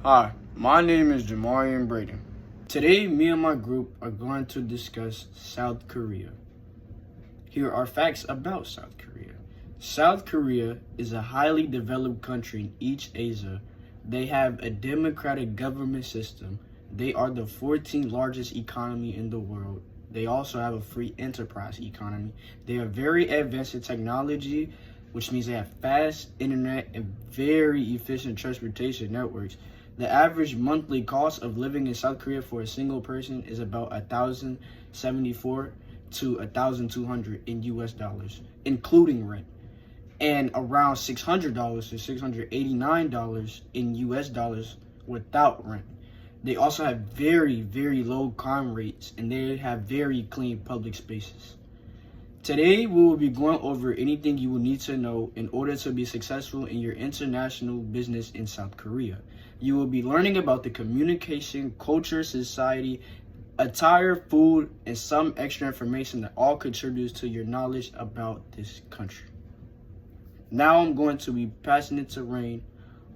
Hi, my name is Jamarian Braden. Today, me and my group are going to discuss South Korea. Here are facts about South Korea. South Korea is a highly developed country in East Asia. They have a democratic government system. They are the 14th largest economy in the world. They also have a free enterprise economy. They are very advanced in technology, which means they have fast internet and very efficient transportation networks. The average monthly cost of living in South Korea for a single person is about $1,074 to $1,200 in US dollars, including rent, and around $600 to $689 in US dollars without rent. They also have very, very low crime rates, and they have very clean public spaces. Today, we will be going over anything you will need to know in order to be successful in your international business in South Korea. You will be learning about the communication, culture, society, attire, food, and some extra information that all contributes to your knowledge about this country. Now I'm going to be passing it to Rain,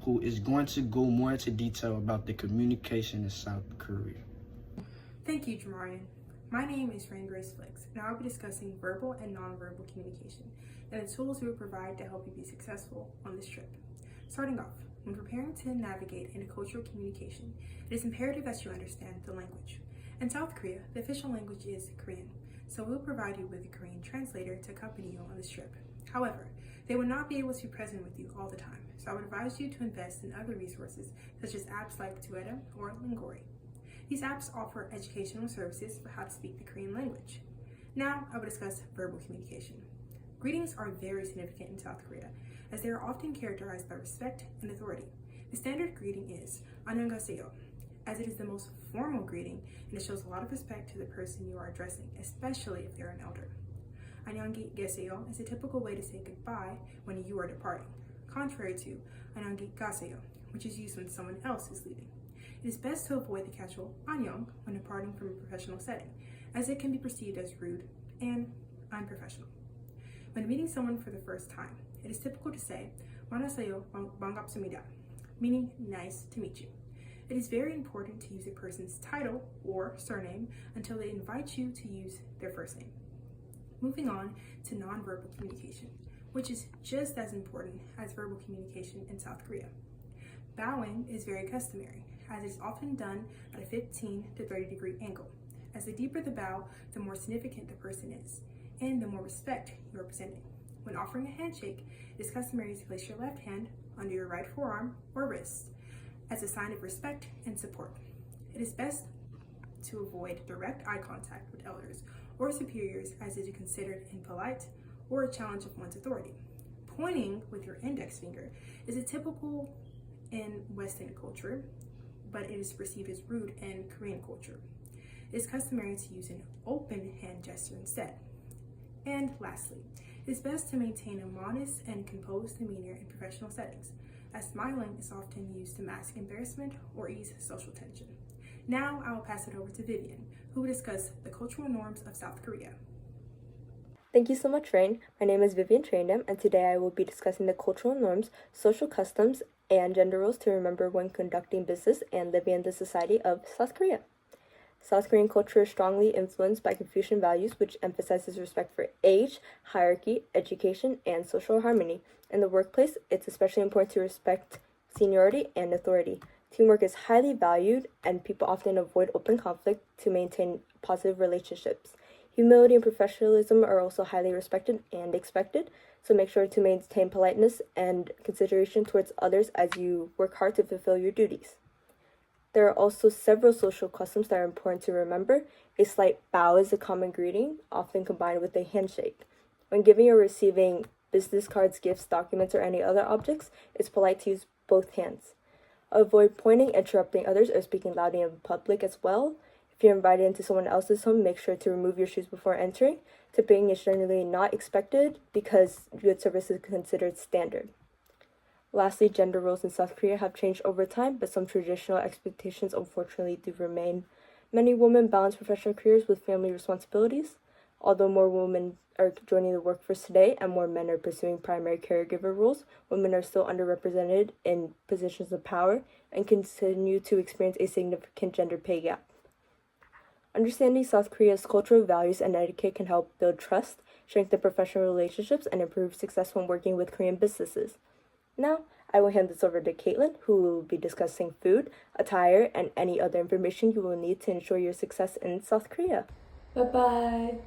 who is going to go more into detail about the communication in South Korea. Thank you, Jamarian. My name is Rain Grace Flicks, and I'll be discussing verbal and nonverbal communication and the tools we will provide to help you be successful on this trip. Starting off, when preparing to navigate intercultural communication, it is imperative that you understand the language. In South Korea, the official language is Korean, so we'll provide you with a Korean translator to accompany you on this trip. However, they will not be able to be present with you all the time, so I would advise you to invest in other resources such as apps like Dueta or Lingori. These apps offer educational services for how to speak the Korean language. Now, I will discuss verbal communication. Greetings are very significant in South Korea, as they are often characterized by respect and authority. The standard greeting is 안녕하세요, as it is the most formal greeting and it shows a lot of respect to the person you are addressing, especially if they're an elder. 안녕히 계세요 is a typical way to say goodbye when you are departing, contrary to 안녕히 가세요, which is used when someone else is leaving. It is best to avoid the casual 안녕 when departing from a professional setting, as it can be perceived as rude and unprofessional. When meeting someone for the first time, it is typical to say 만나세요 반갑습니다, meaning nice to meet you. It is very important to use a person's title or surname until they invite you to use their first name. Moving on to nonverbal communication, which is just as important as verbal communication in South Korea. Bowing is very customary, as it is often done at a 15 to 30 degree angle. As the deeper the bow, the more significant the person is, and the more respect you are presenting. When offering a handshake, it is customary to place your left hand under your right forearm or wrist as a sign of respect and support. It is best to avoid direct eye contact with elders or superiors, as it is considered impolite or a challenge of one's authority. Pointing with your index finger is a typical in Western culture, but it is perceived as rude in Korean culture. It is customary to use an open hand gesture instead. And lastly, it is best to maintain a modest and composed demeanor in professional settings, as smiling is often used to mask embarrassment or ease social tension. Now I will pass it over to Vivian, who will discuss the cultural norms of South Korea. Thank you so much, Rain. My name is Vivian Traindam, and today I will be discussing the cultural norms, social customs, and gender roles to remember when conducting business and living in the society of South Korea. South Korean culture is strongly influenced by Confucian values, which emphasizes respect for age, hierarchy, education, and social harmony. In the workplace, it's especially important to respect seniority and authority. Teamwork is highly valued, and people often avoid open conflict to maintain positive relationships. Humility and professionalism are also highly respected and expected, so make sure to maintain politeness and consideration towards others as you work hard to fulfill your duties. There are also several social customs that are important to remember. A slight bow is a common greeting, often combined with a handshake. When giving or receiving business cards, gifts, documents, or any other objects, it's polite to use both hands. Avoid pointing, interrupting others, or speaking loudly in public as well. If you're invited into someone else's home, make sure to remove your shoes before entering. Tipping is generally not expected because good service is considered standard. Lastly, gender roles in South Korea have changed over time, but some traditional expectations unfortunately do remain. Many women balance professional careers with family responsibilities. Although more women are joining the workforce today and more men are pursuing primary caregiver roles, women are still underrepresented in positions of power and continue to experience a significant gender pay gap. Understanding South Korea's cultural values and etiquette can help build trust, strengthen professional relationships, and improve success when working with Korean businesses. Now, I will hand this over to Caitlin, who will be discussing food, attire, and any other information you will need to ensure your success in South Korea. Bye-bye!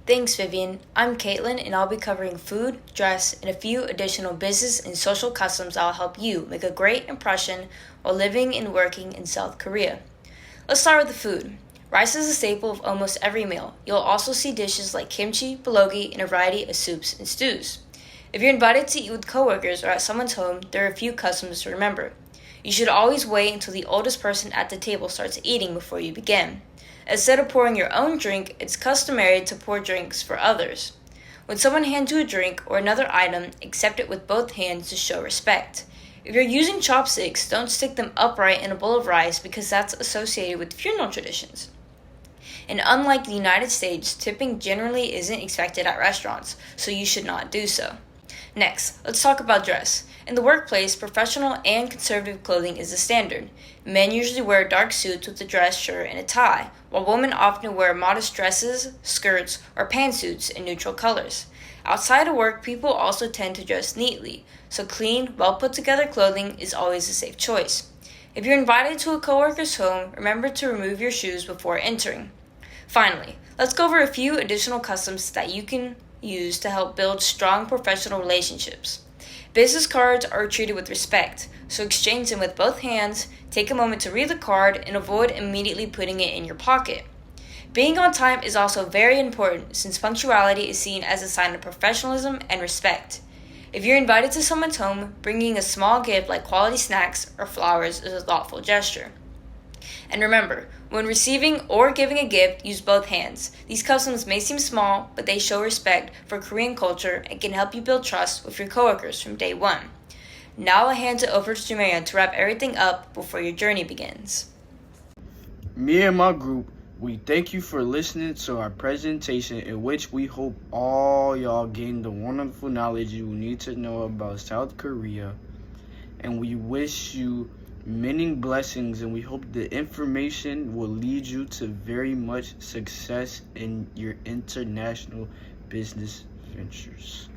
Thanks, Vivian. I'm Caitlin, and I'll be covering food, dress, and a few additional business and social customs that will help you make a great impression while living and working in South Korea. Let's start with the food. Rice is a staple of almost every meal. You'll also see dishes like kimchi, bulgogi, and a variety of soups and stews. If you're invited to eat with coworkers or at someone's home, there are a few customs to remember. You should always wait until the oldest person at the table starts eating before you begin. Instead of pouring your own drink, it's customary to pour drinks for others. When someone hands you a drink or another item, accept it with both hands to show respect. If you're using chopsticks, don't stick them upright in a bowl of rice because that's associated with funeral traditions. And unlike the United States, tipping generally isn't expected at restaurants, so you should not do so. Next, let's talk about dress. In the workplace, professional and conservative clothing is the standard. Men usually wear dark suits with a dress shirt and a tie, while women often wear modest dresses, skirts, or pantsuits in neutral colors. Outside of work, people also tend to dress neatly, so clean, well-put-together clothing is always a safe choice. If you're invited to a coworker's home, remember to remove your shoes before entering. Finally, let's go over a few additional customs that you can use to help build strong professional relationships. Business cards are treated with respect, so exchange them with both hands, take a moment to read the card, and avoid immediately putting it in your pocket. Being on time is also very important since punctuality is seen as a sign of professionalism and respect. If you're invited to someone's home, bringing a small gift like quality snacks or flowers is a thoughtful gesture. And remember, when receiving or giving a gift, use both hands. These customs may seem small, but they show respect for Korean culture and can help you build trust with your coworkers from day one. Now I'll hand it over to Jamarian to wrap everything up before your journey begins. Me and my group, we thank you for listening to our presentation, in which we hope all y'all gain the wonderful knowledge you need to know about South Korea. And we wish you many blessings, and we hope the information will lead you to very much success in your international business ventures.